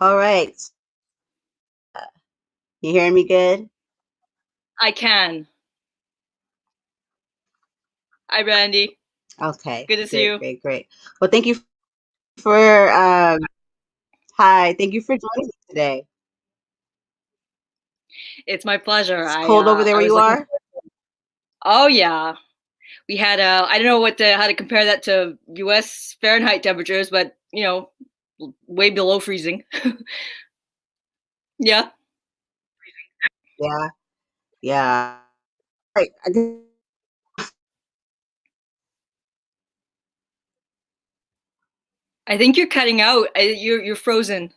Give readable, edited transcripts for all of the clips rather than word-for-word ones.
All right. You hearing me good? I can. Hi, Brandy. Okay. Good to see Great, you. great, great. Well, thank you for hi, thank you for joining me today. It's my pleasure. It's cold over there I where was you looking. are? Oh yeah, we had I don't know how to compare that to U.S. Fahrenheit temperatures, but way below freezing. Yeah, Yeah. Yeah. Right. I think you're cutting out. You're frozen.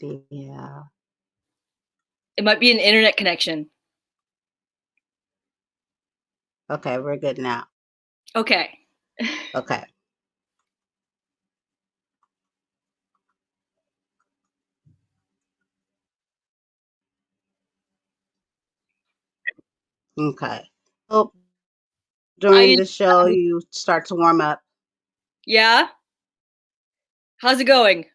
Yeah. It might be an internet connection. Okay, we're good now. Okay. Okay. Okay. So Are during you? the show you start to warm up. Yeah. How's it going?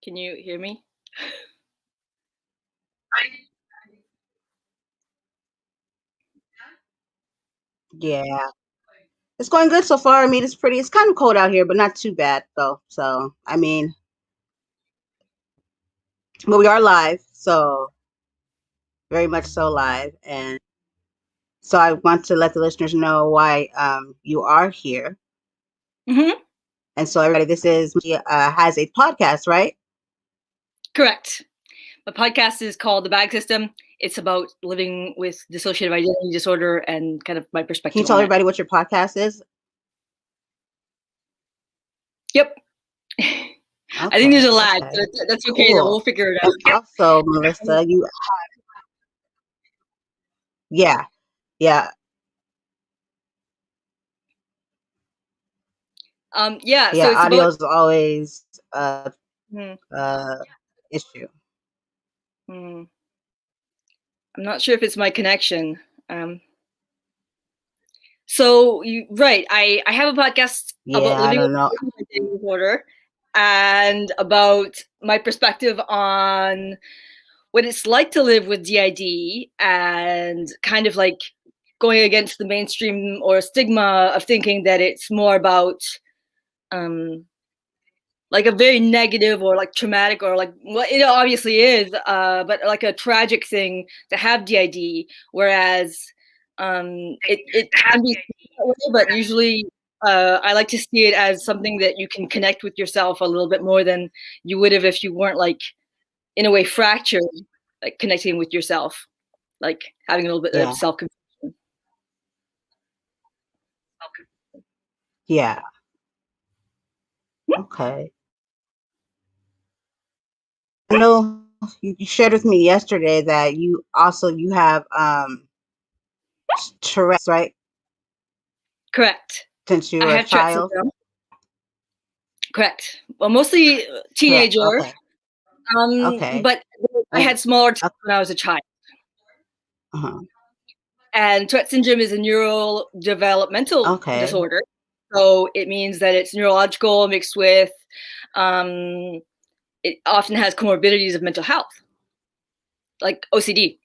Can you hear me? Yeah. It's going good so far. I mean, it's kind of cold out here, but not too bad though. So, I mean, but we are live, so very much so live. And so I want to let the listeners know why you are here. Mm-hmm. And so everybody, this is has a podcast, right? Correct. My podcast is called The Bag System. It's about living with dissociative identity disorder and kind of my Can you perspective tell on it. everybody what your podcast is? Yep. I think there's Okay, a lag, okay, but that's okay though. We'll cool. figure it And out. also, Melissa, yeah, yeah, Yeah, so yeah. it's Audio about is always a, hmm, a issue. hmm, I'm not sure if it's my connection. Um, right, I have a podcast about Yeah, I living don't know. with identity disorder and about my perspective on what it's like to live with DID and kind of like going against the mainstream or stigma of thinking that it's more about um, like a very negative or like traumatic or like well it obviously is but like a tragic thing to have DID, whereas it can be that way, but usually I like to see it as something that you can connect with yourself a little bit more than you would have if you weren't like in a way fractured, like connecting with yourself, like having a little bit of Yeah, self compassion. yeah. Okay. I know you shared with me yesterday that you have Tourette's, right? Correct. Since you I were a have Tourette child. syndrome. Correct. Well, mostly Tourette. teenager. Okay. Okay. But I And had smaller Tourette's uh when I was a child. huh. And Tourette syndrome is a neurodevelopmental Okay. disorder. So it means that it's neurological mixed with, um, it often has comorbidities of mental health, like OCD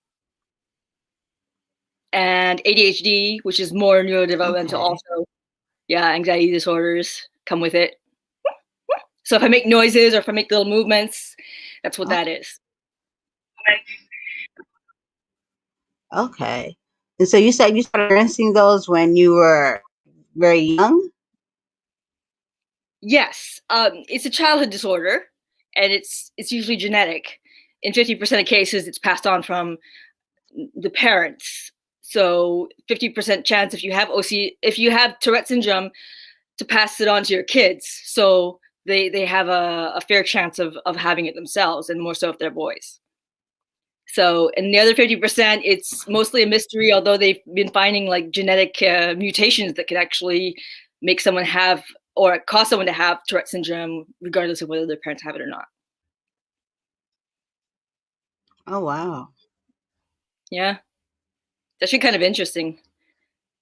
and ADHD, which is more neurodevelopmental Okay. also. Yeah, anxiety disorders come with it. So if I make noises or if I make little movements, that's what that Okay. is. Okay. And so you said you started experiencing those when you were very young? Yes, it's a childhood disorder, and it's usually genetic. In 50% of cases, it's passed on from the parents. So 50% chance if you have Tourette syndrome, to pass it on to your kids. So they have a fair chance of having it themselves, and more so if they're boys. So, and the other 50%, it's mostly a mystery, although they've been finding like genetic mutations that could actually make someone have or cause someone to have Tourette syndrome, regardless of whether their parents have it or not. Oh wow. Yeah, it's actually kind of interesting.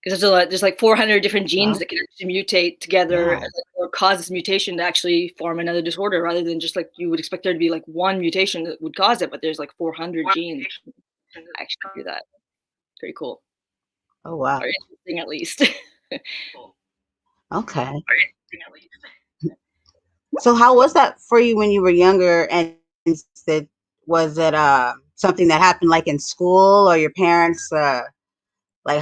because there's like 400 different genes Well, that can actually mutate together yeah. or cause this mutation to actually form another disorder, rather than just like you would expect there to be like one mutation that would cause it, but there's like 400 genes that actually do that. Pretty cool, Oh, wow. or interesting at least. Okay. So how was that for you when you were younger? And said, was it something that happened like in school or your parents? Like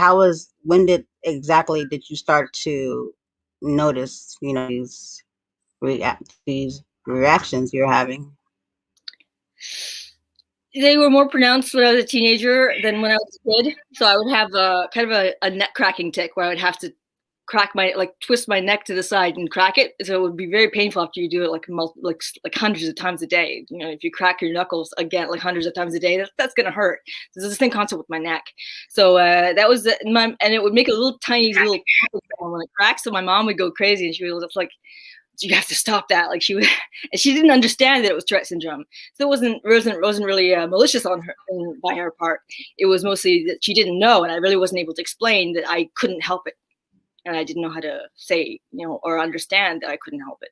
when did exactly did you start to notice, these reactions you're having? They were more pronounced when I was a teenager than when I was a kid. So I would have a kind of a neck cracking tic where I would have to twist my neck to the side and crack it. So it would be very painful after you do it like hundreds of times a day. You know, if you crack your knuckles again like hundreds of times a day, that's gonna hurt. So there's this thing constant with my neck. So that was and it would make a little tiny little sound when it cracks. So my mom would go crazy, and she was just like, you have to stop that. Like she would, and she didn't understand that it was Tourette syndrome. So it wasn't really malicious on her by her part. It was mostly that she didn't know, and I really wasn't able to explain that I couldn't help it, and I didn't know how to say, or understand that I couldn't help it.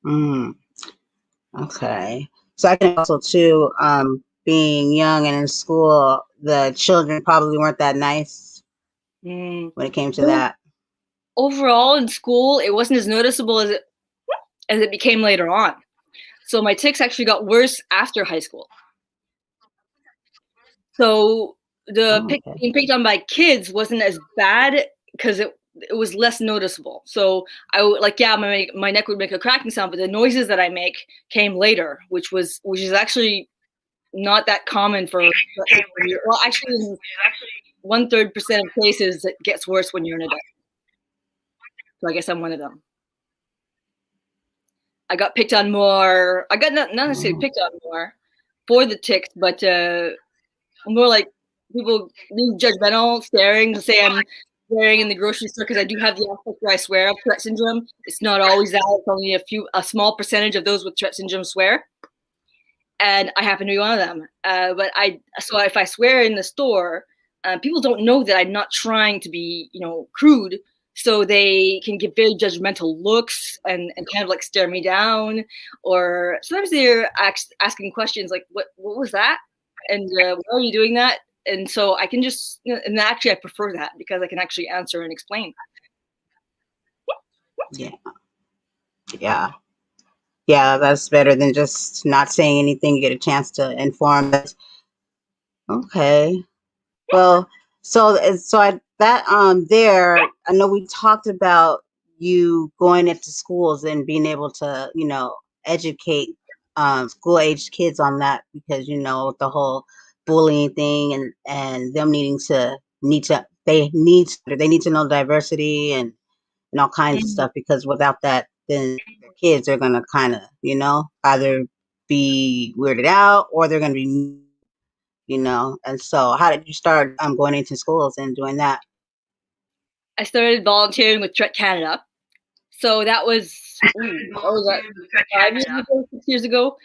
Mm, okay. So I can also too, being young and in school, the children probably weren't that nice Mm. when it came to that. Overall, in school, it wasn't as noticeable as it became later on. So my tics actually got worse after high school. So Oh, okay. being picked on by kids wasn't as bad because it was less noticeable. So I would like, yeah, my neck would make a cracking sound, but the noises that I make came later, which is actually not that common for well, actually, in 1/3% of cases, it gets worse when you're an adult. So I guess I'm one of them. I got picked on more. I got not necessarily Mm, picked on more for the tics, but more like people being judgmental, staring to say I'm swearing in the grocery store because I do have the aspect where I swear of Tourette syndrome. It's not always that. It's only a small percentage of those with Tourette syndrome swear, and I happen to be one of them. So if I swear in the store, people don't know that I'm not trying to be, crude. So they can give very judgmental looks and kind of like stare me down, or sometimes they're asking questions like, "What was that?" And why are you doing that? And so I can just, and actually I prefer that because I can actually answer and explain. yeah, yeah, yeah. That's better than just not saying anything. You get a chance to inform us. Okay. Well, so I that there, I know we talked about you going into schools and being able to, educate school aged kids on that because the whole bullying thing and them they need to know diversity and all kinds of Mm. stuff because without that then the kids are gonna kind of, either be weirded out or they're gonna be and so how did you start going into schools and doing that? I started volunteering with Tourette Canada. So that was, what was that, 5 years ago, 6 years ago.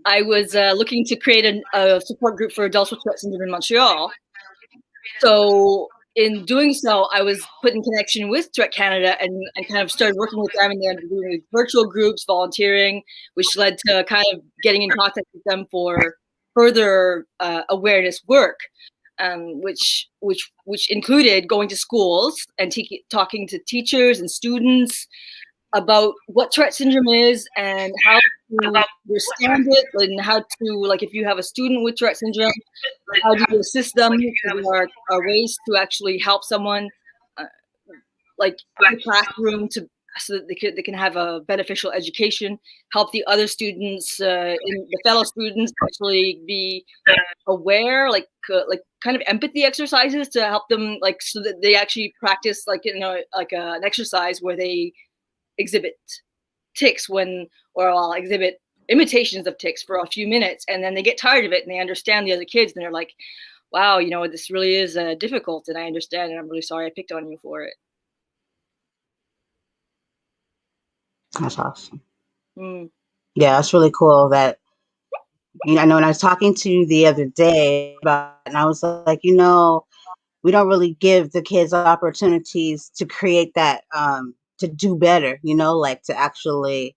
I was looking to create a support group for adults with Tourette syndrome in Montreal. So in doing so, I was put in connection with Tourette Canada and kind of started working with them and then doing virtual groups, volunteering, which led to kind of getting in contact with them for further awareness work, which included going to schools and talking to teachers and students about what Tourette syndrome is and how to understand it, and how to, like, if you have a student with Tourette syndrome, how do you assist them? Because there are ways to actually help someone, uh, like in the classroom, so that they can have a beneficial education, help the other students, the fellow students actually be aware, like kind of empathy exercises to help them, like so that they actually practice, like like an exercise where they exhibit tics or exhibit imitations of tics for a few minutes, and then they get tired of it and they understand the other kids and they're like, wow, this really is difficult, and I understand, and I'm really sorry I picked on you for it. That's awesome. Mm. Yeah, it's really cool that I know when I was talking to you the other day about it, and I was like, we don't really give the kids opportunities to create that, to do better, like to actually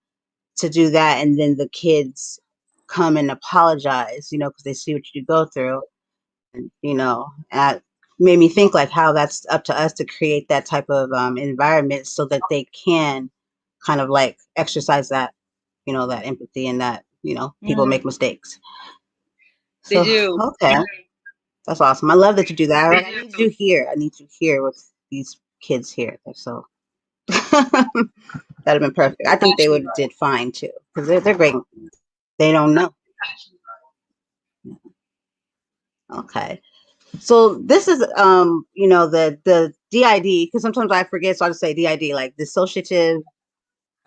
to do that, and then the kids come and apologize, because they see what you go through, and that made me think like how that's up to us to create that type of environment so that they can kind of like exercise that, that empathy and that, people Mm, make mistakes. they So, do. okay, that's awesome. I love that you do that. I need you here. I need you here with these kids here. They're so that'd have been perfect. I think they would have did fine too because they're great. They don't know. Okay. So this is the D.I.D, because sometimes I forget, so I just say D.I.D, like dissociative.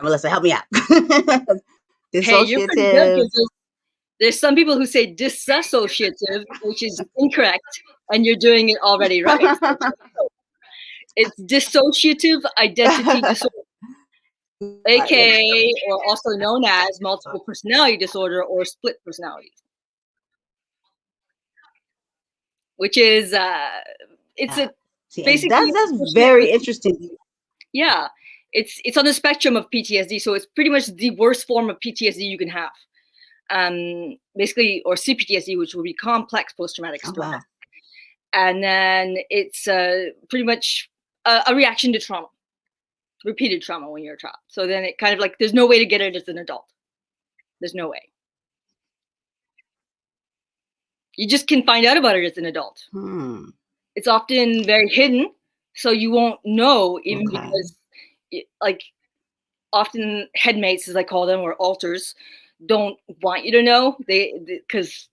Melissa, help me out. Hey, you're pretty good Dissociative. because there's some people who say dissociative, which is incorrect, and you're doing it already right. It's dissociative identity disorder, aka, or also known as multiple personality disorder or split personality, which is it's Yeah. a See, and basically that's a person very with, interesting. yeah, it's on the spectrum of PTSD, so it's pretty much the worst form of PTSD you can have. Basically, or CPTSD, which will be complex post-traumatic Oh stress, wow. and then it's pretty much a reaction to trauma, repeated trauma when you're a child. So then it kind of like there's no way to get it as an adult. There's no way. You just can find out about it as an adult. Hmm. It's often very hidden, so you won't know even Okay. because, like, often headmates, as I call them, or alters, don't want you to know. Because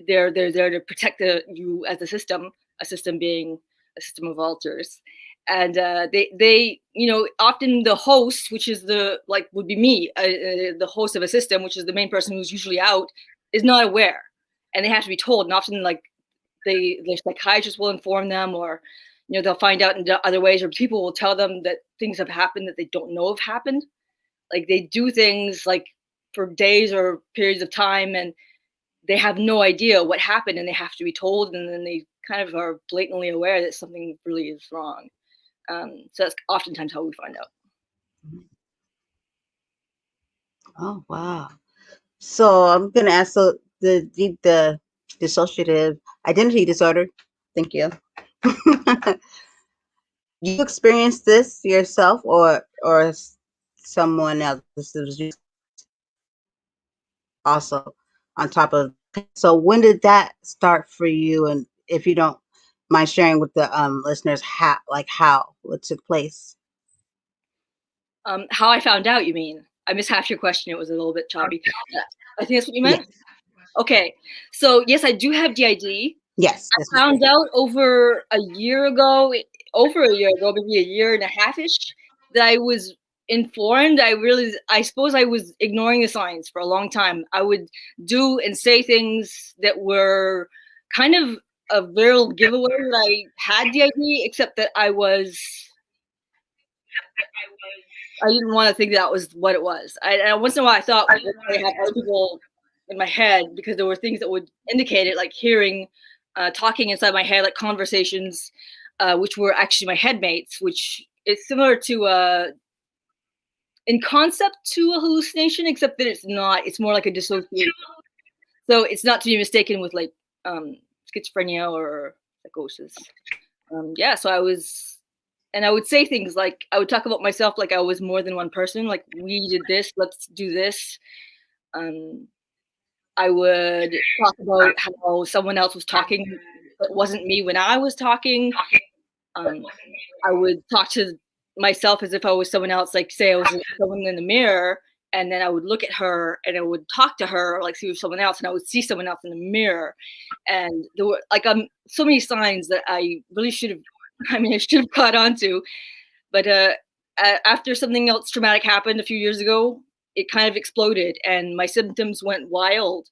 they're there to protect you as a system being a system of alters, and they often the host, which is the like would be me, the host of a system, which is the main person who's usually out, is not aware, and they have to be told. And often like the psychiatrist will inform them, or they'll find out in other ways, or people will tell them that things have happened that they don't know have happened. Like they do things like for days or periods of time, and they have no idea what happened, and they have to be told, and then they kind of are blatantly aware that something really is wrong. So that's oftentimes how we find out. Oh wow. So I'm gonna ask, so the dissociative identity disorder. Thank you. You experienced this yourself, or someone else? This was just also on top of. So when did that start for you? And if you don't mind sharing with the listeners, how it took place. How I found out, you mean? I missed half your question. It was a little bit choppy. I think that's what you Yes. meant. Okay, so yes, I do have DID. Yes. This was Found great. out over a year ago, maybe a year and a half ish, that I was informed. I suppose I was ignoring the signs for a long time. I would do and say things that were kind of a viral giveaway that I had DID, except that I didn't want to think that was what it was. And once in a while, I thought I had other people in my head because there were things that would indicate it, like hearing, talking inside my head, like conversations, which were actually my headmates, which is similar to, in concept, to a hallucination, except that it's not. It's more like a dissociation. So it's not to be mistaken with like schizophrenia or psychosis. Yeah, so I was, and I would say things like I would talk about myself like I was more than one person. Like we did this, let's do this. Um, I would talk about how someone else was talking, but wasn't me when I was talking. Um, I would talk to myself as if I was someone else. Like say I was someone in the mirror, and then I would look at her and I would talk to her like she was someone else, and I would see someone else in the mirror. And there were like so many signs that I really should have. I mean, I should have caught on to, but after something else traumatic happened a few years ago, it kind of exploded, and my symptoms went wild,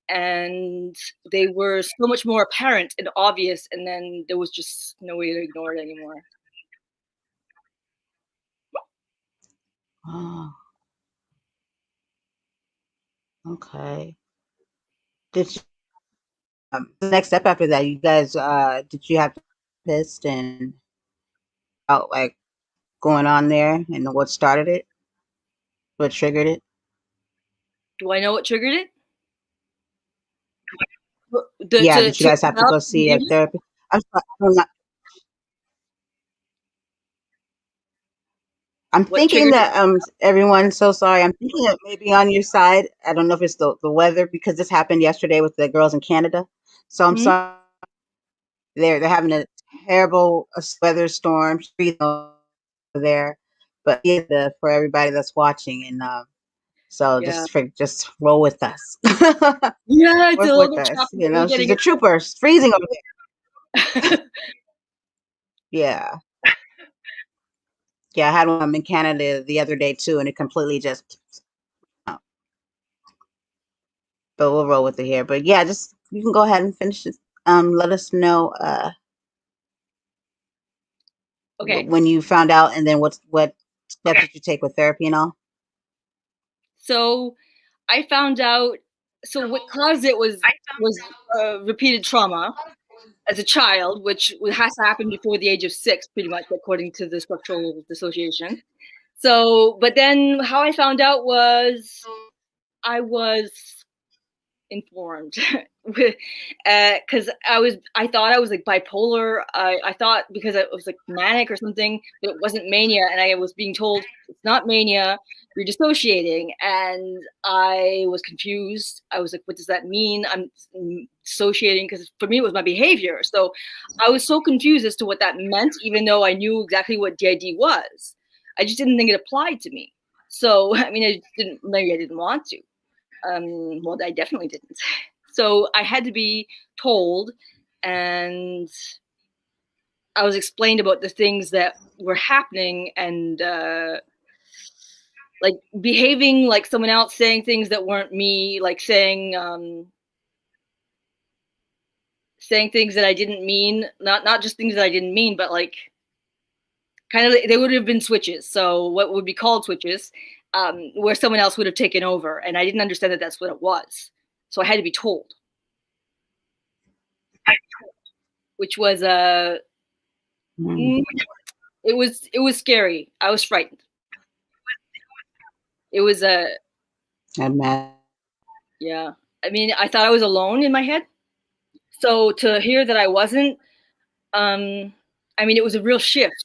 and they were so much more apparent and obvious. And then there was just no way to ignore it anymore. Oh, okay. Did you, the next step after that? You guys, did you have to pissed and out like going on there and what started it? What triggered it? Do I know what triggered it? Yeah, did you To guys have to develop go the see a behavior? therapist? I'm not. I'm What thinking triggered it? that everyone. So sorry. I'm thinking that maybe on your side. I don't know if it's the weather because this happened yesterday with the girls in Canada. So I'm Hmm? sorry. They're having a terrible weather storm over there, but yeah, for everybody that's watching, and so Yeah. just roll with us. Yeah, it's a Work little with bit us. choppy, but we're She's getting a trooper. It's freezing over there. it. Yeah, yeah. I had one in Canada the other day too, and it completely just. Oh, but we'll roll with it here. But yeah, just you can go ahead and finish it. Let us know Okay. when you found out, and then what steps did you take with therapy and all. So I found out. So what caused it was repeated trauma as a child, which has to happen before the age of 6, pretty much, according to the structural dissociation. So, but then how I found out was I was informed because I thought I was like bipolar. I thought because I was like manic or something, but it wasn't mania, and I was being told it's not mania, you're dissociating, and I was confused. I was like, what does that mean? I'm dissociating because for me it was my behavior. So I was so confused as to what that meant, even though I knew exactly what D.I.D was. I just didn't think it applied to me. So I mean, maybe I didn't want to. Well, I definitely didn't. So I had to be told, and I was explained about the things that were happening, and like behaving like someone else, saying things that weren't me, like saying things that I didn't mean, not just things that I didn't mean, but like kind of they would have been switches. So what would be called switches, where someone else would have taken over, and I didn't understand that that's what it was. So I had to be told, which was a Mm, mm, it was scary. I was frightened. It was a I'm mad. yeah. I mean, I thought I was alone in my head. So to hear that I wasn't, I mean, it was a real shift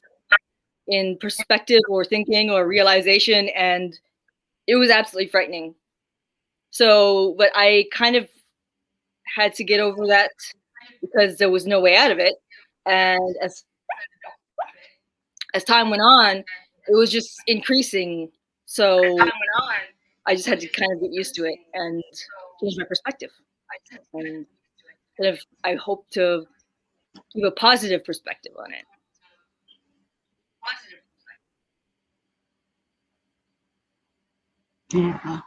in perspective or thinking or realization, and it was absolutely frightening. So, but I kind of had to get over that because there was no way out of it. And as time went on, it was just increasing. So I just had to kind of get used to it and change my perspective. And kind of, I hope to keep a positive perspective on it. Yeah.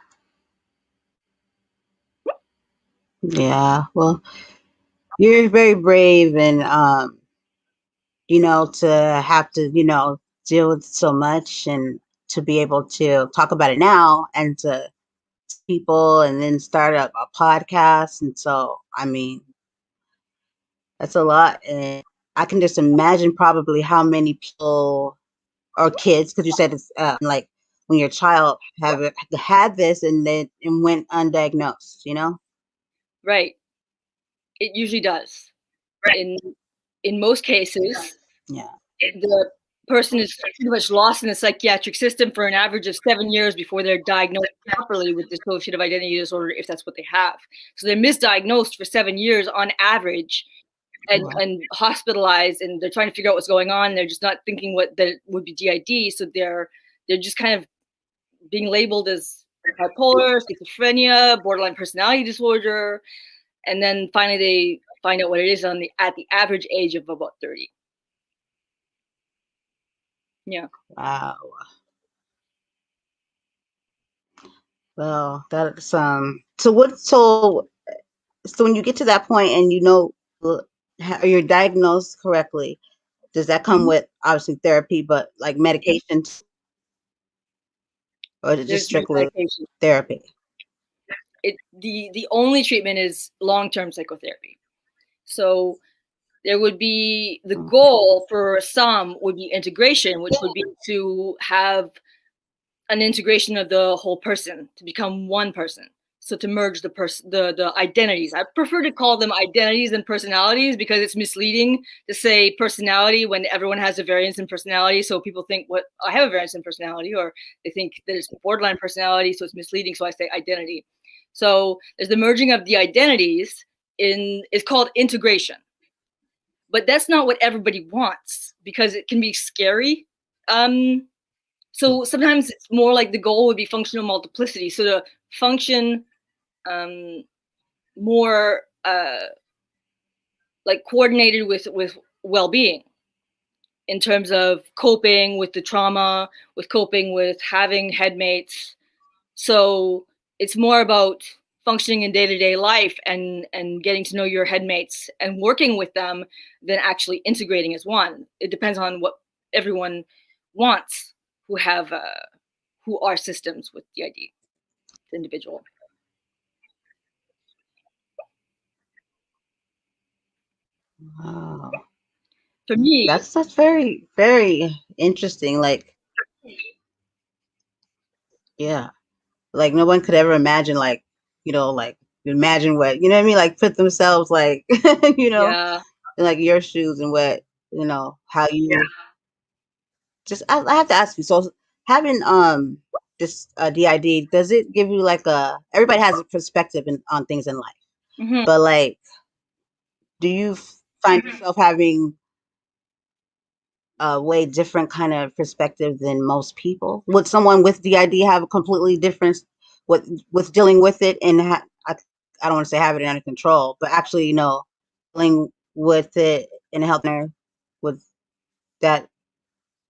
Yeah. Well, you're very brave, and to have to, deal with so much, and to be able to talk about it now, and to people, and then start a podcast. And so, I mean, that's a lot. And I can just imagine probably how many people or kids, because you said it's like when your child had this and then and went undiagnosed. Right. It usually does. In in most cases, Yeah. the person is pretty much lost in the psychiatric system for an average of 7 years before they're diagnosed properly with dissociative identity disorder, if that's what they have. So they're misdiagnosed for 7 years on average, Wow. and hospitalized, and they're trying to figure out what's going on. They're just not thinking what that would be DID, so they're just kind of being labeled as bipolar, schizophrenia, borderline personality disorder, and then finally they find out what it is at the average age of about 30. Yeah. Wow. Well, that's so when you get to that point and you're diagnosed correctly, does that come Mhm. with obviously therapy, but like medication, or is it just There's no strictly medication. therapy? the only treatment is long-term psychotherapy. So there would be the goal for some would be integration, which would be to have an integration of the whole person to become one person. So to merge the identities. I prefer to call them identities than personalities because it's misleading to say personality when everyone has a variance in personality. So people think, what, I have a variance in personality, or they think that it's borderline personality, so it's misleading. So I say identity. So there's the merging of the identities it's called integration. But that's not what everybody wants because it can be scary. So sometimes it's more like the goal would be functional multiplicity. So to function more like coordinated with well-being in terms of coping with the trauma, with coping with having headmates. So it's more about functioning in day-to-day life and getting to know your headmates and working with them than actually integrating as one. It depends on what everyone wants who are systems with D.I.D, the individual. Wow. For me, That's very, very interesting. Like, yeah. Like no one could ever imagine like, like imagine what, you know what I mean? Like put themselves like, yeah. in like your shoes and what, how you just I have to ask you, so having this DID, does it give you like everybody has a perspective on things in life, Mm-hmm. but like do you find yourself having a way different kind of perspective than most people? Would someone with DID have a completely different with dealing with it and I don't want to say have it under control, but actually, dealing with it in a healthy manner? Would that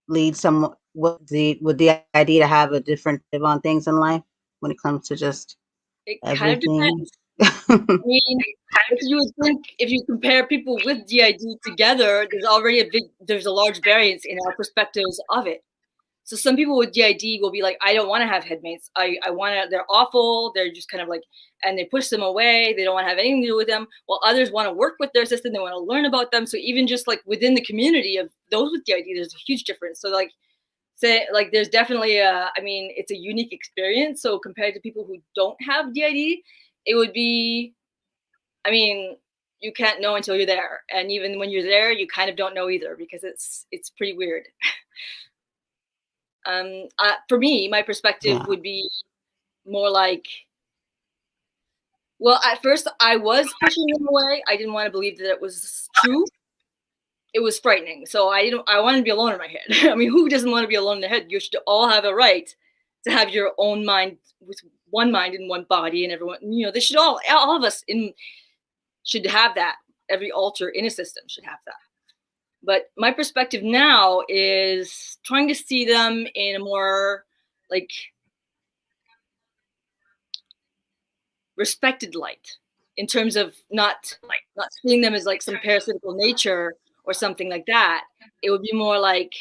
lead some with the idea to have a different perspective on things in life when it comes to just It kind of everything? depends. I mean, if you compare people with D.I.D together, there's a large variance in our perspectives of it. So some people with D.I.D will be like, I don't want to have headmates. They're awful. They're just kind of like, and they push them away. They don't want to have anything to do with them. While others want to work with their system. They want to learn about them. So even just like within the community of those with D.I.D, there's a huge difference. So there's definitely it's a unique experience. So compared to people who don't have DID, it would be, you can't know until you're there. And even when you're there, you kind of don't know either because it's pretty weird. For me, my perspective Yeah. would be more like, well, at first I was pushing them away. I didn't want to believe that it was true. It was frightening. So I wanted to be alone in my head. I mean, who doesn't want to be alone in their head? You should all have a right to have your own mind with one mind in one body, and everyone, they should all of us should have that. Every alter in a system should have that. But my perspective now is trying to see them in a more like respected light, in terms of not seeing them as like some parasitical nature or something like that. It would be more like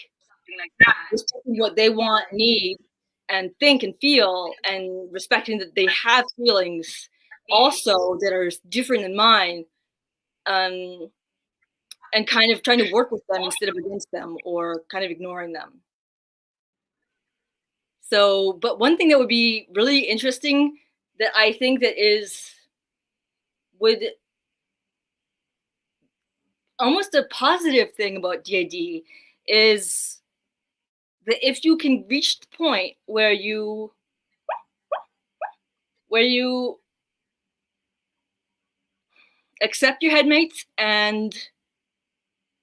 respecting what they want, need, and think and feel, and respecting that they have feelings also that are different than mine, and kind of trying to work with them instead of against them or kind of ignoring them. So, but one thing that would be really interesting that I think would almost a positive thing about DID is that if you can reach the point where you accept your headmates and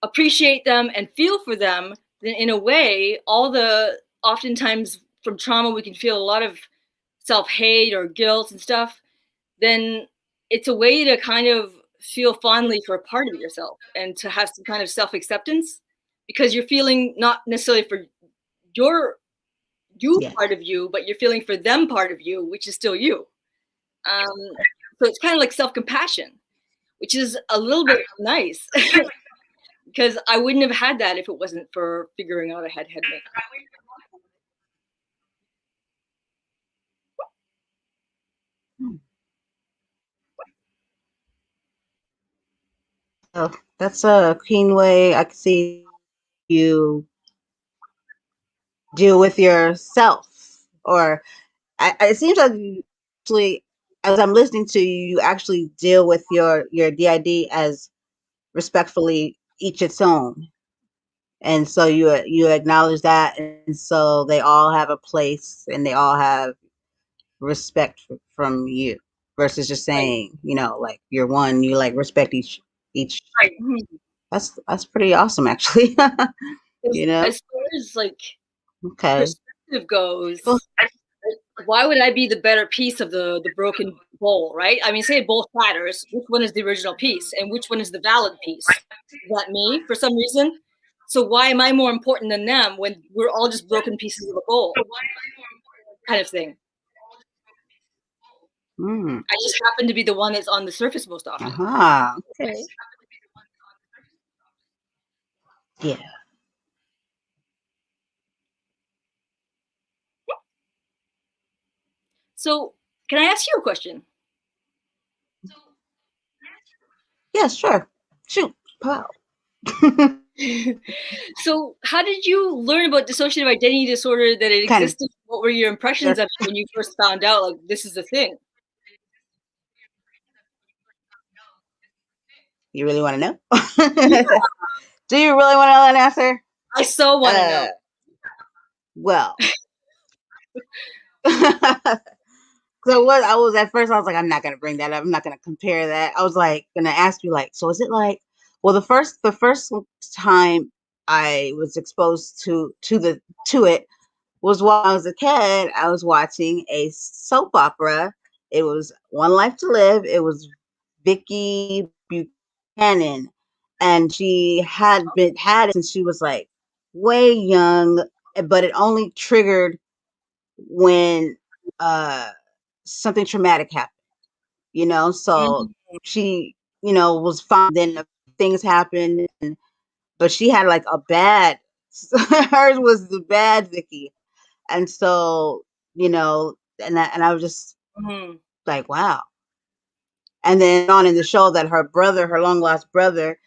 appreciate them and feel for them, then in a way, oftentimes from trauma, we can feel a lot of self-hate or guilt and stuff. Then it's a way to kind of feel fondly for a part of yourself and to have some kind of self-acceptance, because you're feeling not necessarily for your Yeah. part of you, but you're feeling for them part of you, which is still you. So it's kind of like self-compassion, which is a little bit nice because I wouldn't have had that if it wasn't for figuring out I had headmate. Hmm. Oh, that's a keen way I can see you deal with yourself. Or it seems like you actually, as I'm listening to you, you actually deal with your DID as respectfully each its own. And so you acknowledge that, and so they all have a place, and they all have respect from you, versus just Right. saying, like you're one, you like respect each. Mhm. That's pretty awesome, actually. you know. As far as like Okay. perspective Well, goes, why would I be the better piece of the broken bowl, right? I mean, say both shatters, which one is the original piece and which one is the valid piece? Is that me for some reason? So why am I more important than them when we're all just broken pieces of a bowl, kind of thing? mm, I just happen to be the one that's on the surface most often. uh-huh. Okay. Yeah. So can I ask you a question? Yeah, sure. Shoot. Wow. So how did you learn about dissociative identity disorder, that it kind of. existed? What were your impressions of it when you first found out like this is a thing? You really want to know? Yeah, Do you really want to know that answer? I so want to Uh, know. well. So what I was at first, I was like, I'm not gonna bring that up. I'm not gonna compare that. I was like gonna ask you, like, so is it like, well, the first time I was exposed to it was while I was a kid. I was watching a soap opera. It was One Life to Live. It was Vicky Buchanan, and she had it since she was like way young, but it only triggered when uh something traumatic happened, so Mhm. she, was fine. Then things happened, but she had like a bad, hers was the bad Vicky. And so, and I was just Mhm. like, wow. And then on in the show that her long lost brother,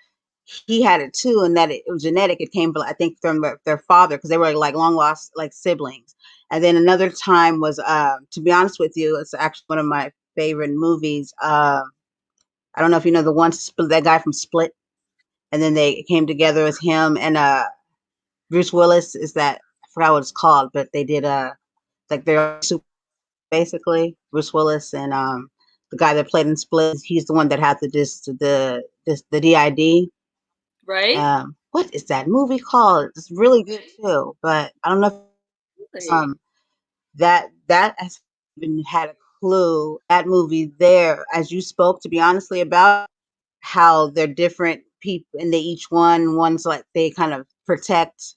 he had it too, and that it was genetic. It came, I think, from their father, because they were like long lost like siblings. And then another time was, to be honest with you, it's actually one of my favorite movies. I don't know if you know the one that guy from Split, and then they came together as him and Bruce Willis. Is that, I forgot what it's called, but they did like they're super, basically Bruce Willis and the guy that played in Split. He's the one that had the D.I.D. Right? What is that movie called? It's really good too, but I don't know if Really? that has even had a clue, that movie there, as you spoke, to be honestly, about how they're different people, and they each one's like they kind of protect,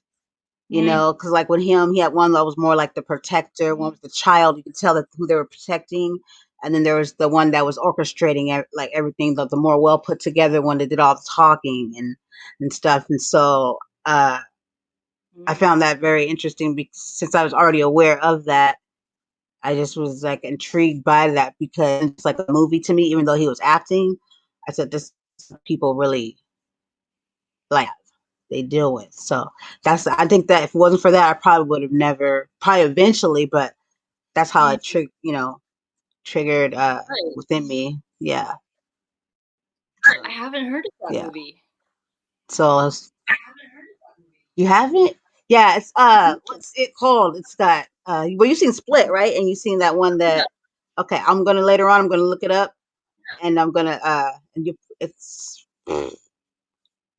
Mm. because like with him, he had one that was more like the protector, one was the child. You could tell that who they were protecting, and then there was the one that was orchestrating like everything, the more well put together one that did all the talking and stuff. And so I Mm. found that very interesting, because since I was already aware of that, I just was like intrigued by that, because it's like a movie to me, even though he was acting. I said, this people really like they deal with. So I think that if it wasn't for that, I probably would have never, probably eventually, but that's how Mm. it triggered Right. within me. Yeah. So I haven't heard of that yeah. movie. So you haven't? Yeah, it's what's it called? It's got well, you've seen Split, right? And you've seen that one Yeah. that, okay, I'm gonna look it up, and I'm gonna and you it's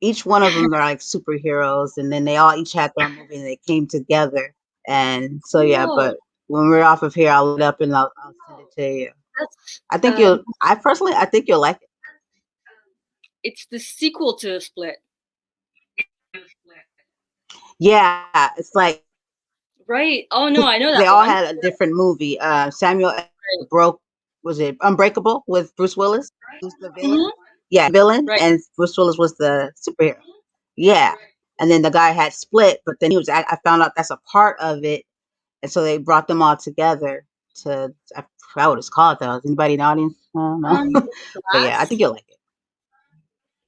each one of them are like superheroes, and then they all each had their movie, and they came together. And so yeah, Oh, but when we're off of here, I'll look it up and I'll send it to you. that's I think you'll like it. it's the sequel to Split. Yeah, it's like Right. Oh no, I know that they all one. had a different movie. Samuel Right. broke was it Unbreakable with Bruce Willis? Who's the villain? Mhm. Yeah, villain, Right. and Bruce Willis was the superhero. Yeah, and then the guy had Split, but then I found out that's a part of it, and so they brought them all together to. I forgot what it's called though. Is anybody in the audience? I don't know, Is it but yeah, I think Glass? you'll like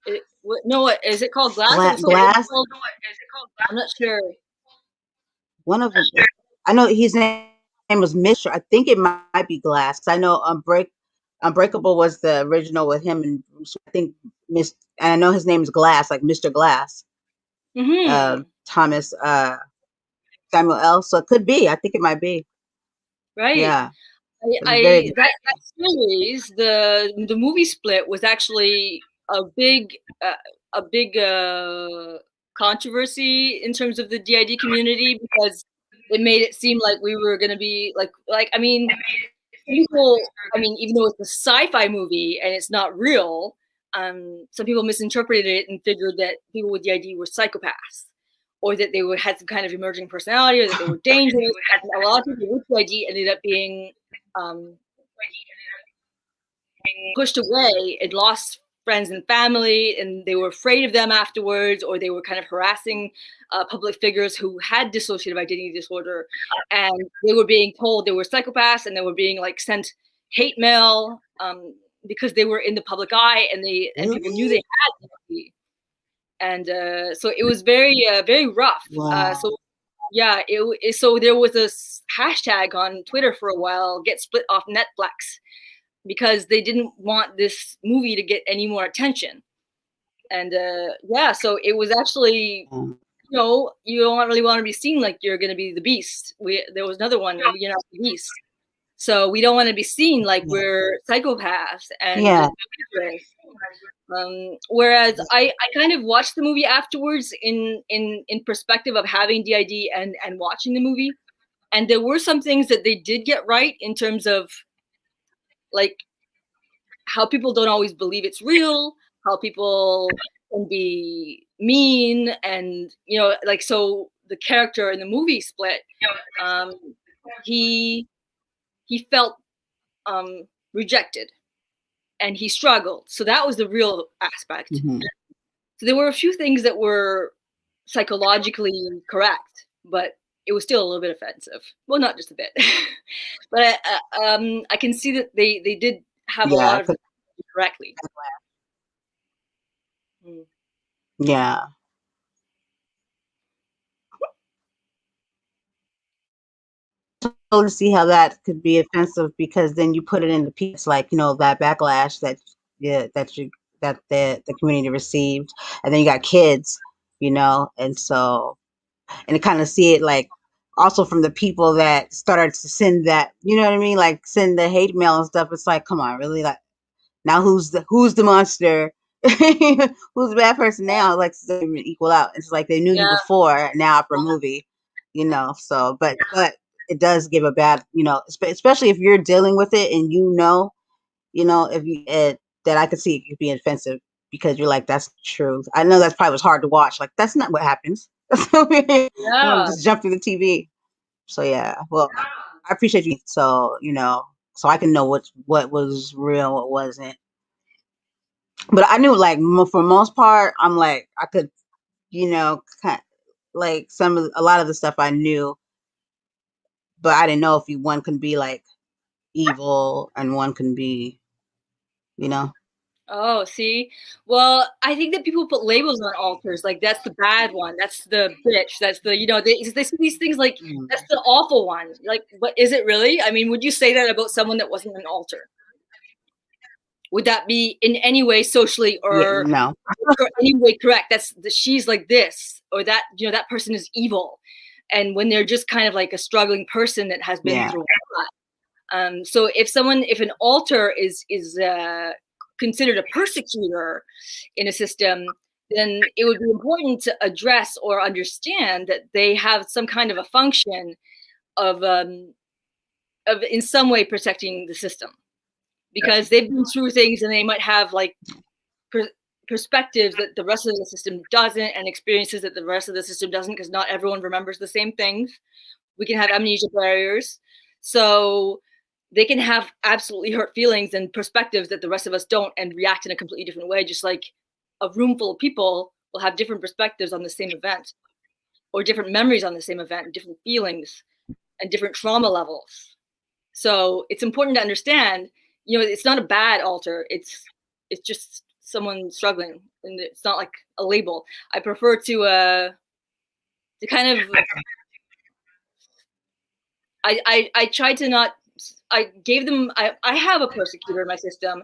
it. No, what is it called? Glass? It was something Glass. called. I'm not sure. One of them. I know his name was Mr. I think it might be Glass. I know Unbreakable was the original with him and Bruce. I think and I know his name is Glass, like Mr. Glass. Mm-hmm. Thomas Samuel L. So it could be. I think it might be. Right. Yeah. It's I very. that series, the movie Split was actually a big controversy in terms of the D.I.D community because it made it seem like we were going to be I mean, people, I mean, even though it's a sci-fi movie and it's not real, some people misinterpreted it and figured that people with D.I.D were psychopaths, or that they had some kind of emerging personality, or that they were dangerous. And a lot of people with D.I.D ended up being um, pushed away and lost friends and family, and they were afraid of them afterwards, or they were kind of harassing public figures who had dissociative identity disorder, and they were being told they were psychopaths, and they were being like sent hate mail because they were in the public eye, and people knew they had DID. And so it was very rough. Wow. So yeah, so there was a hashtag on Twitter for a while, "Get Split off Netflix," because they didn't want this movie to get any more attention. And yeah, so it was actually, you know, you don't really want to be seen like you're going to be the beast. There was another one, "You're not the beast." So we don't want to be seen like we're psychopaths and Yeah. dangerous. Whereas I kind of watched the movie afterwards in perspective of having DID and watching the movie, and there were some things that they did get right in terms of like how people don't always believe it's real, how people can be mean, and you know, like, so the character in the movie Split, um, he felt rejected and he struggled, so that was the real aspect. Mm-hmm. So there were a few things that were psychologically correct, but it was still a little bit offensive. Well, not just a bit, but I can see that they did have a Yeah. lot of it correctly. Mm. Yeah. To see how that could be offensive because then you put it in the piece like that backlash that the community received, and then you got kids, and so and to kind of see it like also from the people that started to send that, you know what I mean, like send the hate mail and stuff. It's like, come on, really, like now who's the monster? Who's the bad person now? Like equal out. It's like they knew you Yeah. before, now for a movie, So, but it does give a bad, especially if you're dealing with it and if that I could see it could be offensive because you're like, that's the truth. I know that's probably was hard to watch. Like that's not what happens. You want Yeah. to just jump through the TV. So yeah, well, I appreciate you. So so I can know what was real, what wasn't. But I knew like for most part, I'm like I could, kind like a lot of the stuff I knew, but I didn't know if one can be like evil and one can be, you know. Oh, see? Well, I think that people put labels on altars, like that's the bad one, that's the bitch, that's the, they see these things like that's the awful one. Like, but is it really? I mean, would you say that about someone that wasn't an altar? Would that be in any way socially Yeah, or no. any way correct? She's like this, or that, that person is evil. And when they're just kind of like a struggling person that has been Yeah. through a lot. So if an altar is considered a persecutor in a system, then it would be important to address or understand that they have some kind of a function of in some way protecting the system, because they've been through things and they might have like perspectives that the rest of the system doesn't, and experiences that the rest of the system doesn't, because not everyone remembers the same things. We can have amnesia barriers. So they can have absolutely hurt feelings and perspectives that the rest of us don't, and react in a completely different way. Just like a room full of people will have different perspectives on the same event, or different memories on the same event, different feelings and different trauma levels. So it's important to understand, it's not a bad alter. It's just someone struggling, and it's not like a label. I prefer to kind of I tried to not. I gave them. I have a persecutor in my system,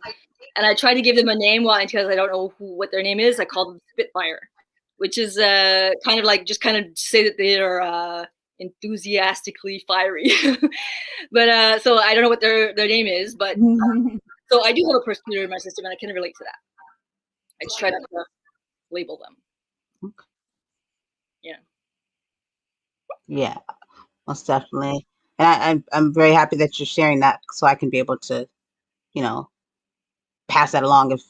and I try to give them a name. Well, because I don't know what their name is, I call them Spitfire, which is kind of like just kind of say that they are enthusiastically fiery. But so I don't know what their name is, but so I do have a persecutor in my system, and I can relate to that. I just try not to label them. Yeah. Yeah, most definitely. And I'm very happy that you're sharing that, so I can be able to, you know, pass that along. If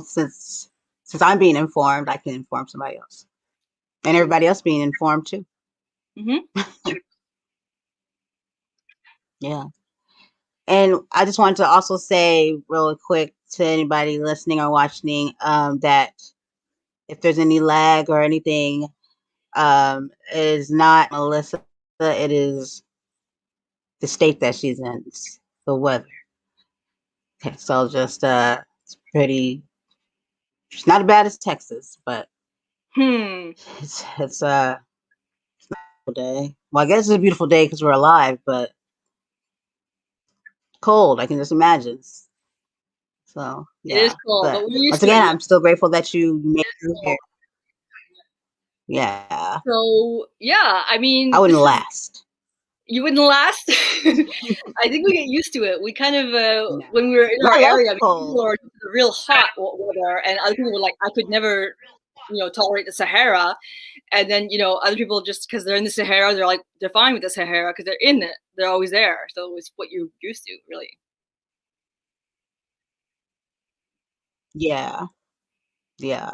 since I'm being informed, I can inform somebody else, and everybody else being informed too. Mm-hmm. Yeah. And I just wanted to also say really quick to anybody listening or watching, that if there's any lag or anything, it is not Melissa. It is the state that she's in. It's the weather. Okay, so just it's pretty. It's not as bad as Texas, but it's a beautiful day. Well, I guess it's a beautiful day because we're alive, but cold. I can just imagine. So It is yeah, cold, but but we're used once to again, it. I'm still grateful that you made it here. Yeah, So yeah, I I mean, wouldn't this is last. you wouldn't last. I think we get used to it. We kind of No, when we were in but our I love area, I mean, cold. people are real hot weather, and other people were like, I could never, tolerate the Sahara. And then other people, just because they're in the Sahara, they're fine with the Sahara because they're in it. They're always there. So it's what you're used to, really. Yeah, yeah.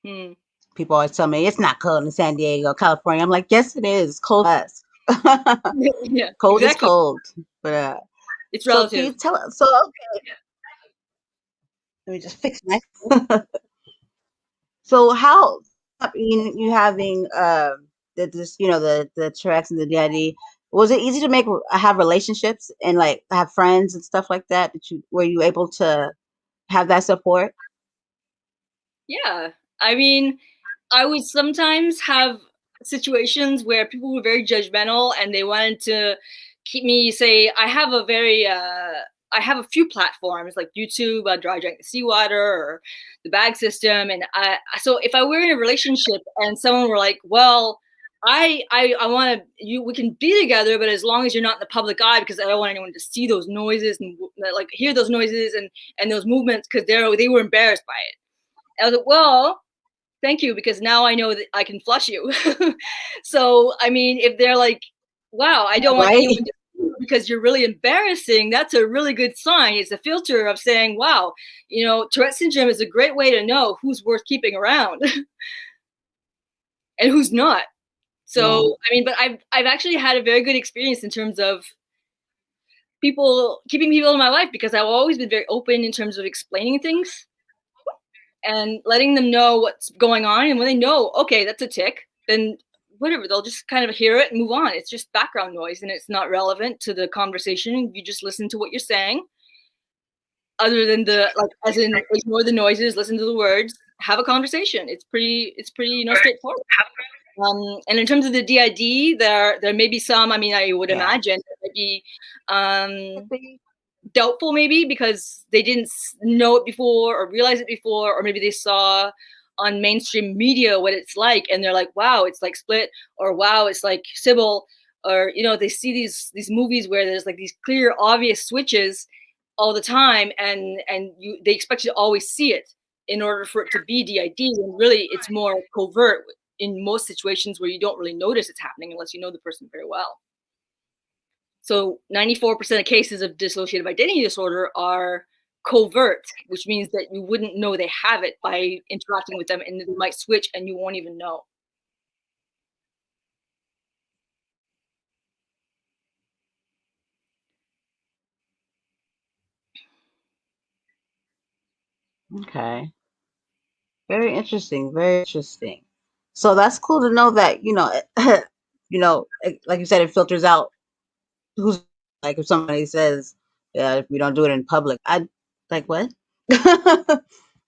Hmm. People always tell me it's not cold in San Diego, California. I'm like, yes, it is. It's cold for us. Yeah, Cold is exactly. cold. But It's so can you relative. tell us? So okay, let me just fix my. So how you having the Tourette's and the D.I.D. Was it easy to have relationships and like have friends and stuff like that? Were you able to have that support? Yeah. I mean, I would sometimes have situations where people were very judgmental and they wanted to keep me say I have a few platforms like YouTube, Dry Drink the Seawater, or the bag system. And so if I were in a relationship and someone were like, well, I want to we can be together, but as long as you're not in the public eye, because I don't want anyone to see those noises and like hear those noises and those movements, because they were embarrassed by it. I was like, well, thank you, because now I know that I can flush you. So, I mean, if they're like, wow, I don't want Right? anyone to see you because you're really embarrassing, that's a really good sign. It's a filter of saying, wow, Tourette syndrome is a great way to know who's worth keeping around and who's not. Yeah. So, I mean, but I've actually had a very good experience in terms of keeping people in my life, because I've always been very open in terms of explaining things and letting them know what's going on. And when they know, okay, that's a tick, then whatever, they'll just kind of hear it and move on. It's just background noise and it's not relevant to the conversation. You just listen to what you're saying, other than as in ignore the noises, listen to the words, have a conversation. It's pretty straightforward. And in terms of the D.I.D, there may be some. I mean, I would Yeah. imagine there might be doubtful, maybe because they didn't know it before or realize it before, or maybe they saw on mainstream media what it's like, and they're like, wow, it's like Split, or wow, it's like Sybil, or they see these movies where there's like these clear, obvious switches all the time, and they expect you to always see it in order for it to be D.I.D. And really, it's more covert in most situations where you don't really notice it's happening unless you know the person very well. So 94% of cases of dissociative identity disorder are covert, which means that you wouldn't know they have it by interacting with them, and they might switch and you won't even know. Okay. Very interesting. Very interesting. So that's cool to know that, like you said, it filters out who's like if somebody says, yeah, if we don't do it in public. Like what?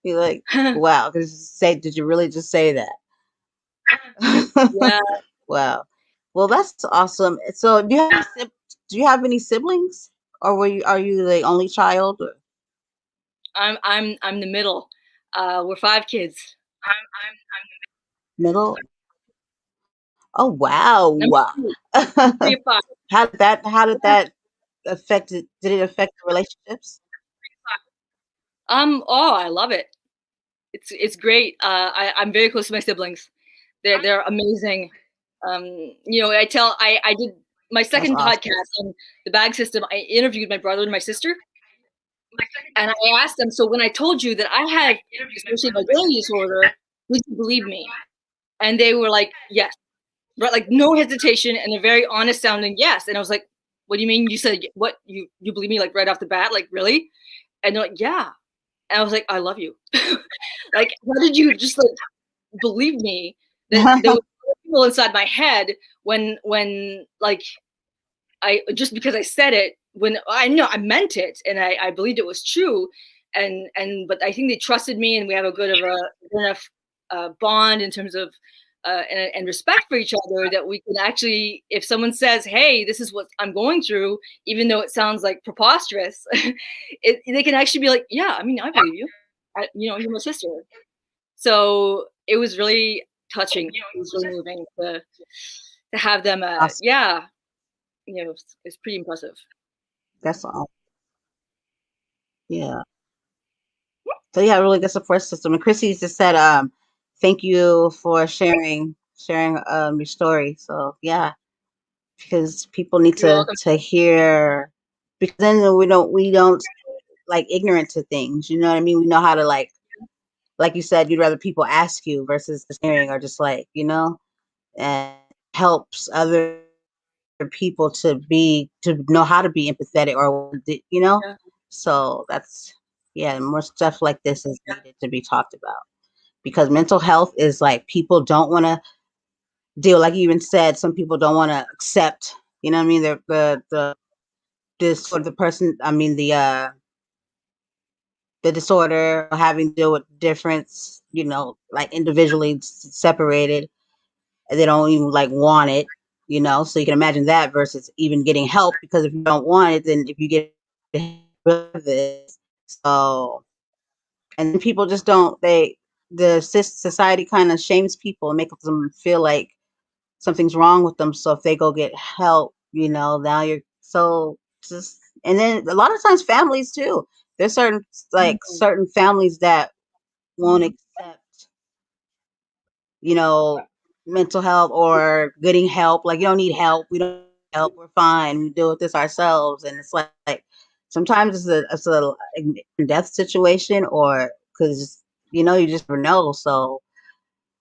You're like, wow. Because say, did you really just say that? Yeah, Wow. Well, that's awesome. So, do you have any siblings, or are you the only child? Or I'm the middle. We're 5 kids. middle? Oh, wow. Number Wow. two. I'm 3 of 5. How did that affect it? Did it affect the relationships? Oh, I love it. It's great. I'm very close to my siblings. They're amazing. Um, I did my That's second awesome. podcast on the bag system. I interviewed my brother and my sister, and I asked them. So when I told you that I had dissociative identity disorder, did you believe me? And they were like, yes, right, like no hesitation and a very honest sounding yes. And I was like, what do you mean? You said what? You believe me like right off the bat? Like really? And they're like, yeah. And I was like, I love you. Like, how did you just like believe me that there were people inside my head when like I just because I said it when I know I meant it and I believed it was true and but I think they trusted me and we have a good enough bond in terms of and respect for each other that we can actually if someone says hey this is what I'm going through even though it sounds like preposterous they can actually be like yeah I mean I believe you you're my sister so it was really touching it was really moving to have them Awesome. yeah it's pretty impressive. That's all. Yeah. So yeah, really good support system. And Chrissy just said, thank you for sharing your story. So yeah, because people need You're welcome. to hear, because then we don't like ignorant to things. You know what I mean? We know how to like you said, you'd rather people ask you versus just hearing or just like, and helps other people to know how to be empathetic or. Yeah, So that's yeah, more stuff like this is needed to be talked about because mental health is like people don't want to deal, like you even said, some people don't want to accept, you know what I mean, the this sort of the person, I mean the disorder, having to deal with difference, like individually separated, and they don't even like want it, so you can imagine that versus even getting help, because if you don't want it, then if you get this, so, and then people just don't, the society kind of shames people and makes them feel like something's wrong with them. So if they go get help, now you're so just, and then a lot of times families too. There's mhm, certain families that won't accept, you know, mental health or getting help. Like, you don't need help. We don't need help. We're fine. We deal with this ourselves. And it's like sometimes it's a death situation, or because you just never know. So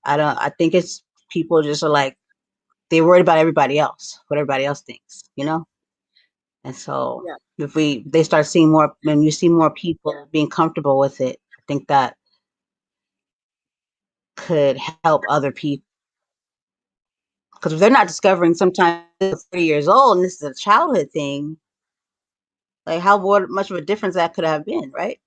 I think it's people just are like they're worried about everybody else, what everybody else thinks. And so yeah, if they start seeing more, when you see more people being comfortable with it, I think that could help other people. Because if they're not discovering sometimes 30 years old and this is a childhood thing, like what much of a difference that could have been, right?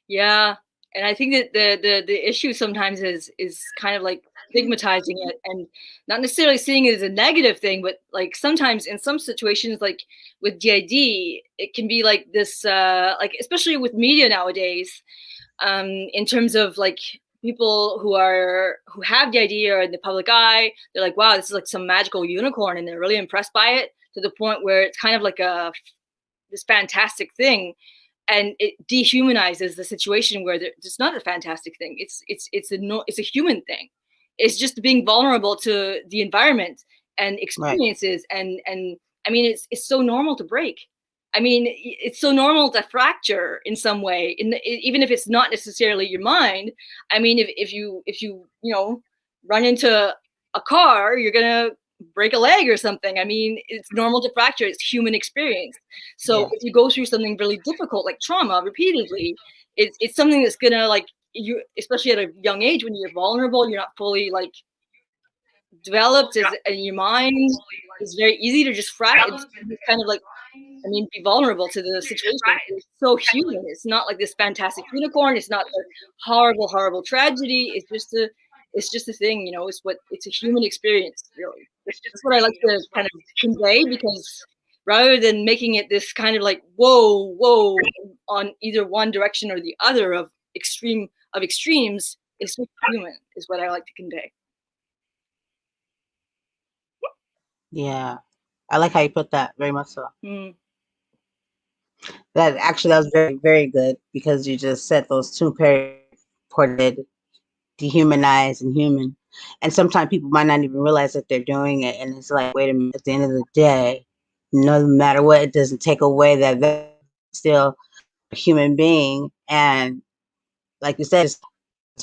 yeah. And I think that the issue sometimes is kind of like stigmatizing it and not necessarily seeing it as a negative thing, but like sometimes in some situations, like with DID, it can be like this, like especially with media nowadays, in terms of like people who have the idea or in the public eye, they're like, wow, this is like some magical unicorn, and they're really impressed by it to the point where it's kind of like this fantastic thing, and it dehumanizes the situation where it's not a fantastic thing. It's a human thing. It's just being vulnerable to the environment and Right. experiences, and I mean, it's so normal to break. I mean, it's so normal to fracture in some way, even if it's not necessarily your mind. I mean, if you run into a car, you're gonna break a leg or something. I mean, it's normal to fracture. It's human experience. So Yeah. if you go through something really difficult, like trauma, repeatedly, it's something that's gonna like you, especially at a young age when you're vulnerable, you're not fully like developed as in your mind. It's very easy to just it's kind of like I mean, be vulnerable to the situation. It's so human. It's not like this fantastic unicorn. It's not a horrible, horrible tragedy. It's just a thing, you know. It's a human experience, really. That's what I like to kind of convey, because rather than making it this kind of like whoa, whoa, on either one direction or the other of extremes, it's just human is what I like to convey. Yeah. I like how you put that, very much so. Mm. That was very, very good, because you just said those two very important, dehumanize and human. And sometimes people might not even realize that they're doing it. And it's like, wait a minute, at the end of the day, no matter what, it doesn't take away that they're still a human being. And like you said, it's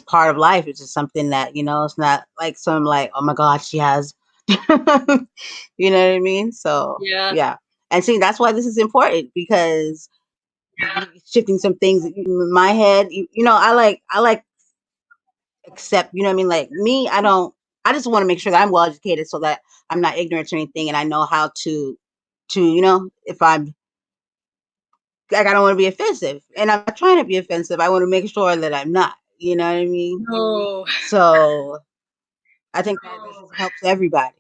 part of life. It's just something that, it's not like some like, oh my God, she has, you know what I mean? So, Yeah. yeah. And see, that's why this is important, because shifting some things in my head, I like accept, you know what I mean? Like me, I just want to make sure that I'm well educated, so that I'm not ignorant to anything, and I know how to, if I'm like, I don't want to be offensive, and I'm not trying to be offensive. I want to make sure that I'm not, you know what I mean? No. So I think that this helps everybody,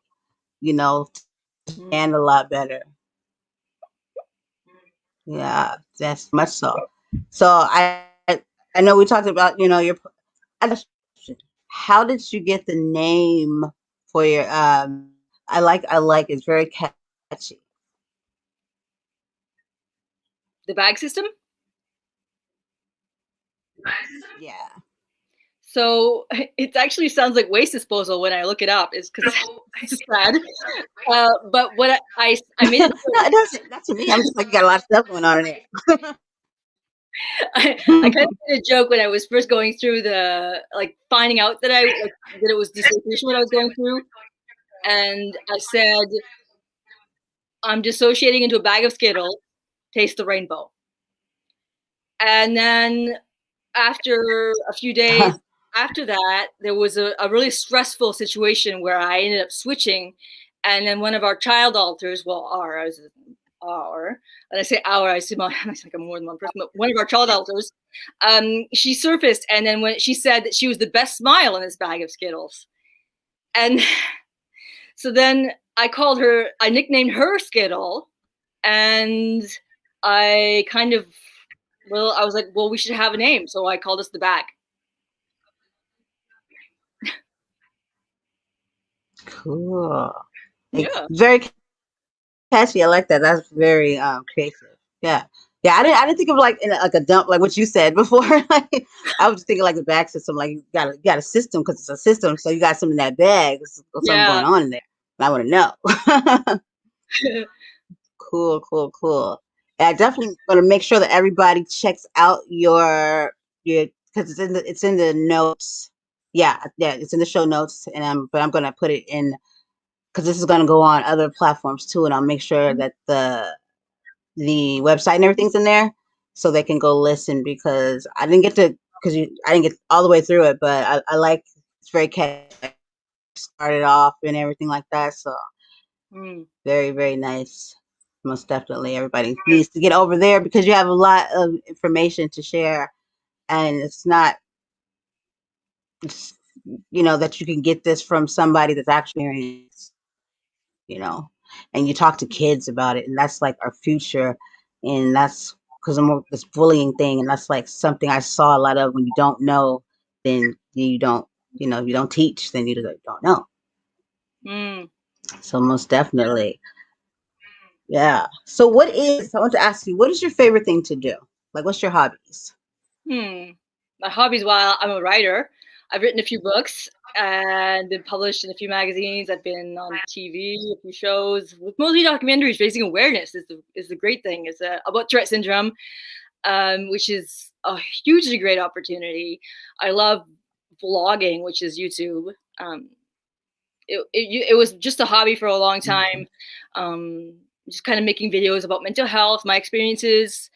and a lot better. Yeah, that's much so. So I know we talked about, your I just how did you get the name for your I like it's very catchy. The bag system. Yeah. So it actually sounds like waste disposal when I look it up. Is because it's sad. But what I made it. No, it doesn't. Not to me. I'm just like, you got a lot of stuff going on in there. I kind of made a joke when I was first going through finding out that that it was dissociation what I was going through, and I said I'm dissociating into a bag of Skittles. Taste the rainbow. And then after a few days after that, there was a really stressful situation where I ended up switching. And then one of our child alters, well, our, and I say our, I assume I'm like I'm more than one person, but one of our child alters, she surfaced. And then when she said that she was the best smile in this bag of Skittles. And so then I nicknamed her Skittle. And I kind of, I was like, well, we should have a name. So I called us the Bag. Cool. Yeah. Very catchy. I like that. That's very creative. Yeah. Yeah, I didn't think of like in like a dump, like what you said before. Like, I was just thinking like the bag system, like you got a system, because it's a system, so you got something in that bag. There's something Yeah. going on in there. And I want to know. Cool, cool, cool. And I definitely want to make sure that everybody checks out your because it's in the notes. Yeah, yeah, it's in the show notes, and I'm gonna put it in, because this is gonna go on other platforms too, and I'll make sure that the website and everything's in there, so they can go listen, because I didn't get all the way through it, but I like, it's very catchy, started off and everything like that. So very, very nice. Most definitely, everybody needs to get over there, because you have a lot of information to share, and it's not, that you can get this from somebody that's actually experienced, you know, and you talk to kids about it, and that's like our future, and that's because of this bullying thing, and that's like something I saw a lot of. When you don't know, then you don't, if you don't teach, then you don't know. So most definitely. Yeah. So I want to ask you, what is your favorite thing to do? Like, what's your hobbies? My hobbies, while I'm a writer, I've written a few books and been published in a few magazines. I've been on TV, a few shows, with mostly documentaries. Raising awareness is the great thing. It's about Tourette syndrome, which is a hugely great opportunity. I love vlogging, which is YouTube. It was just a hobby for a long time. Just kind of making videos about mental health, my experiences,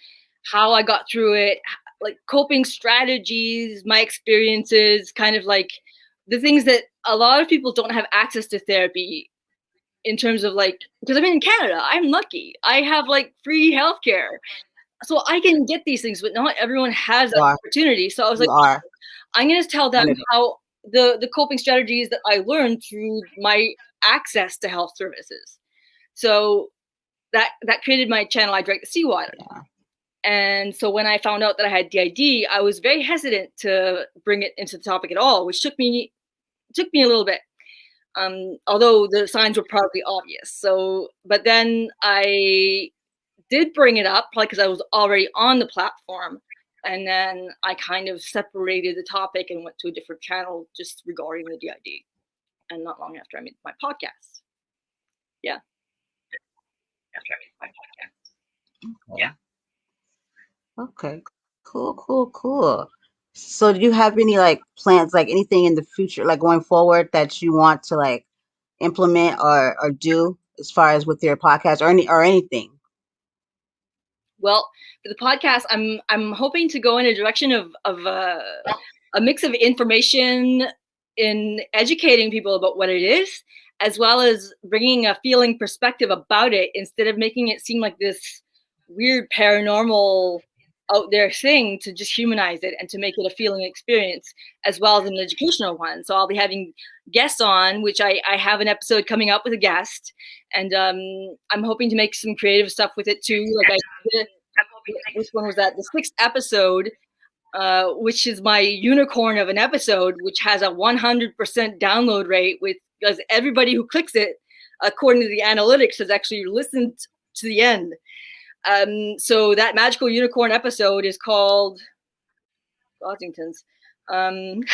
how I got through it, like coping strategies, my experiences, kind of like the things that a lot of people don't have access to therapy in terms of like, because I'm in Canada, I'm lucky. I have like free healthcare. So I can get these things, but not everyone has that opportunity. So I was like, I'm going to tell them how the coping strategies that I learned through my access to health services. So that created my channel, I Drank the Seawater. Yeah. And so when I found out that I had D.I.D, I was very hesitant to bring it into the topic at all, which took me a little bit. Although the signs were probably obvious. So, but then I did bring it up, probably because I was already on the platform. And then I kind of separated the topic and went to a different channel just regarding the D.I.D. And not long after I made my podcast. Yeah. After I made my podcast. Yeah. Okay. Cool. So do you have any like plans, like anything in the future, like going forward that you want to like implement or do as far as with your podcast or anything? Well, for the podcast, I'm hoping to go in a direction of a mix of information in educating people about what it is, as well as bringing a feeling perspective about it instead of making it seem like this weird paranormal out there thing, to just humanize it and to make it a feeling experience as well as an educational one. So I'll be having guests on, which I have an episode coming up with a guest, and I'm hoping to make some creative stuff with it too. Like I did, which one was that? The 6th episode, which is my unicorn of an episode, which has a 100% download rate, with because everybody who clicks it, according to the analytics, has actually listened to the end. So that magical unicorn episode is called Washington's. Whatever,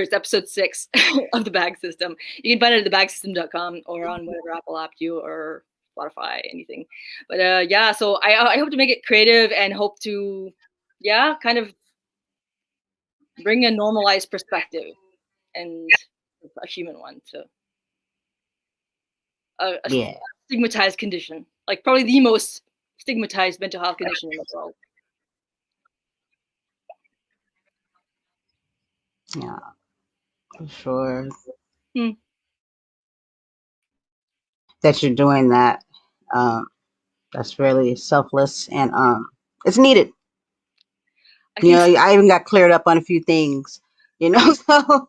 it's episode 6 of the Bag System. You can find it at thebagsystem.com or on whatever Apple app you or Spotify, anything. But yeah, so I hope to make it creative and hope to, yeah, kind of bring a normalized perspective and a human one to a stigmatized condition, like probably the most stigmatized mental health condition in the world. Yeah, for sure. That you're doing that. That's really selfless and it's needed. I even got cleared up on a few things, so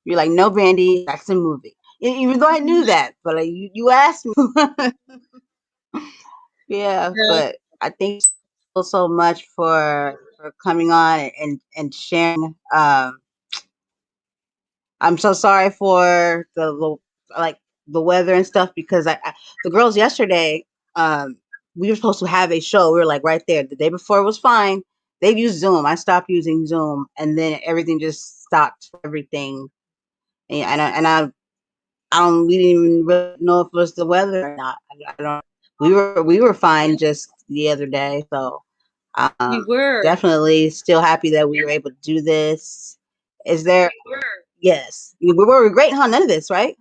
you're like, no, Brandy, that's a movie. Even though I knew that, but like, you asked me. Yeah, but I thank you so much for coming on and sharing. I'm so sorry for the weather and stuff, because the girls yesterday, we were supposed to have a show. We were like right there. The day before it was fine. They've used Zoom. I stopped using Zoom, and then everything just stopped for everything. And I don't. We didn't even really know if it was the weather or not. I don't. We were fine just the other day. So We were definitely still happy that we were able to do this. Is there? Yes, we were great, huh? None of this, right?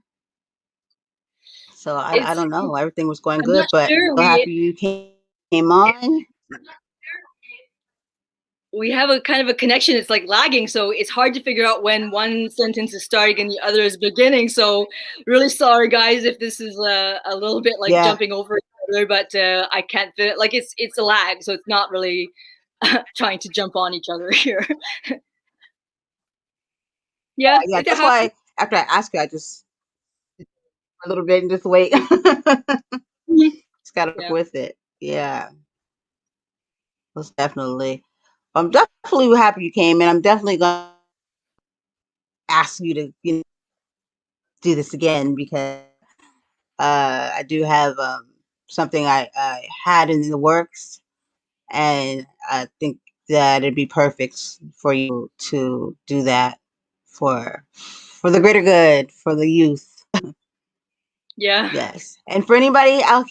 So I don't know. Everything was going good, but sure. so happy you came on. We have a kind of a connection. It's like lagging, so it's hard to figure out when one sentence is starting and the other is beginning. So really sorry, guys, if this is a little bit like jumping over each other, but I can't fit it. Like it's a lag, so it's not really trying to jump on each other here. Yeah, that's why after I ask you, I just a little bit and just wait. Just gotta work with it. Yeah, most definitely. I'm definitely happy you came in. I'm definitely gonna ask you to do this again, because I do have something I had in the works, and I think that it'd be perfect for you to do that for the greater good, for the youth. Yeah. Yes. And for anybody out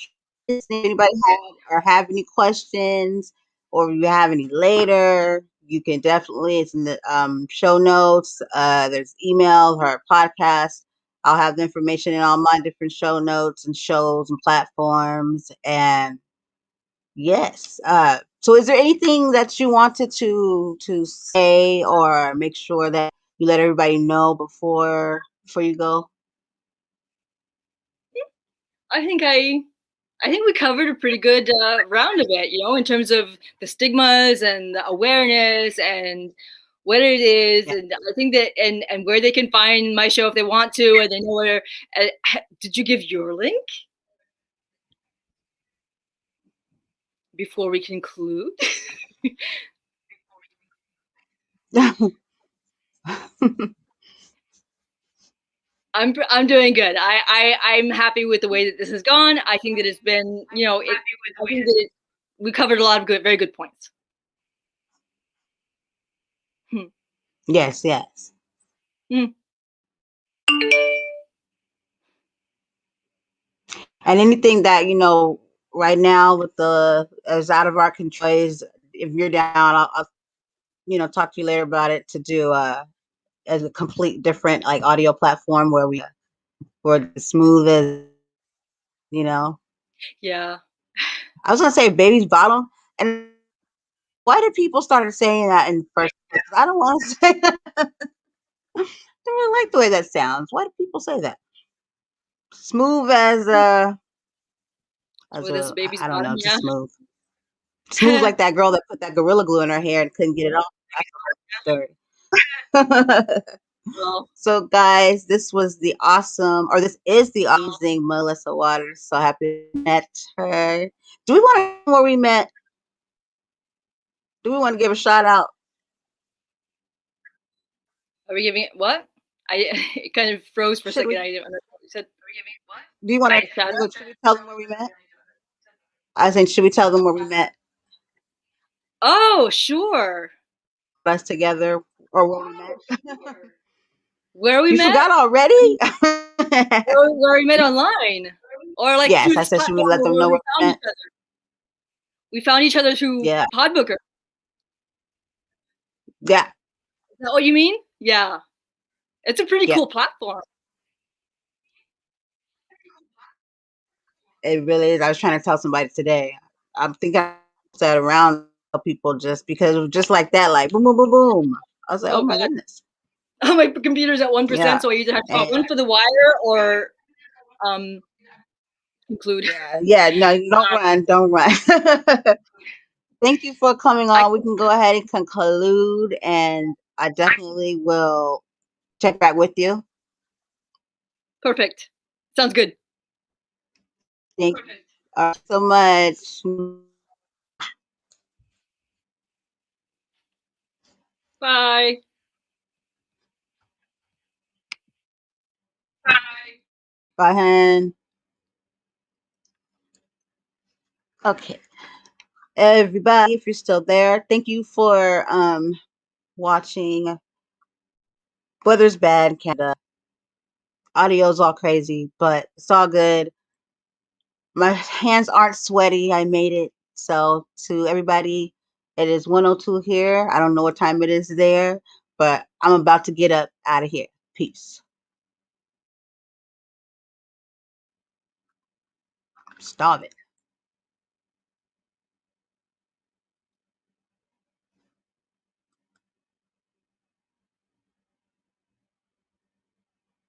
here, if anybody have any questions, or if you have any later, you can definitely, it's in the show notes. There's email or podcast. I'll have the information in all my different show notes and shows and platforms. And yes. So is there anything that you wanted to say or make sure that you let everybody know before you go? I think we covered a pretty good round of it, in terms of the stigmas and the awareness and what it is. Yeah. And I think that, and where they can find my show if they want to, and they know where. Did you give your link before we conclude? I'm doing good. I'm happy with the way that this has gone. I think that it's been, I think that we covered a lot of very good points. Yes, yes. Hmm. And anything that, right now with the is out of our control is, if you're down, I'll talk to you later about it, to do as a complete different like audio platform where we're smooth as, you know. Yeah. I was gonna say baby's bottom, and why did people started saying that in the first place? I don't want to say that. I don't really like the way that sounds. Why do people say that? Smooth as With this baby's I don't bottom, know, yeah. just smooth. Smooth like that girl that put that Gorilla Glue in her hair and couldn't get it off. Well, So guys, this is the amazing Melissa Waters. So happy to met her. Do we want to know where we met? Do we want to give a shout out? are we giving it what? It kind of froze for a Should second. we? I didn't understand what you said. Do you want to? Shout out? Should we tell them where we met? I think, should we tell them where we met Oh, sure. us together, or where we met? Where we You met? forgot already? Where we met online, or like Yes, through I this said, should we platform let them where know we where we found each met? other. We found each other through Yeah, yeah, Is that what you mean? Yeah. It's a pretty yeah. cool platform. It really is. I was trying to tell somebody today. I'm thinking I said around people just because it was just like that, like boom, boom, boom, boom. I was like, oh Oh my god. goodness. Oh, my computer's at 1%, Yeah. so I either have to And, call one for the wire or conclude. yeah, no, don't run. Thank you for coming I on. We can go ahead and conclude, and I definitely will check back with you. Perfect. Sounds good. Thank you so much. Bye. Bye, hun. Okay, everybody, if you're still there, thank you for watching. Weather's bad in Canada. Audio's all crazy, but it's all good. My hands aren't sweaty. I made it. So to everybody, it is 1:02 here. I don't know what time it is there, but I'm about to get up out of here. Peace. Stop it.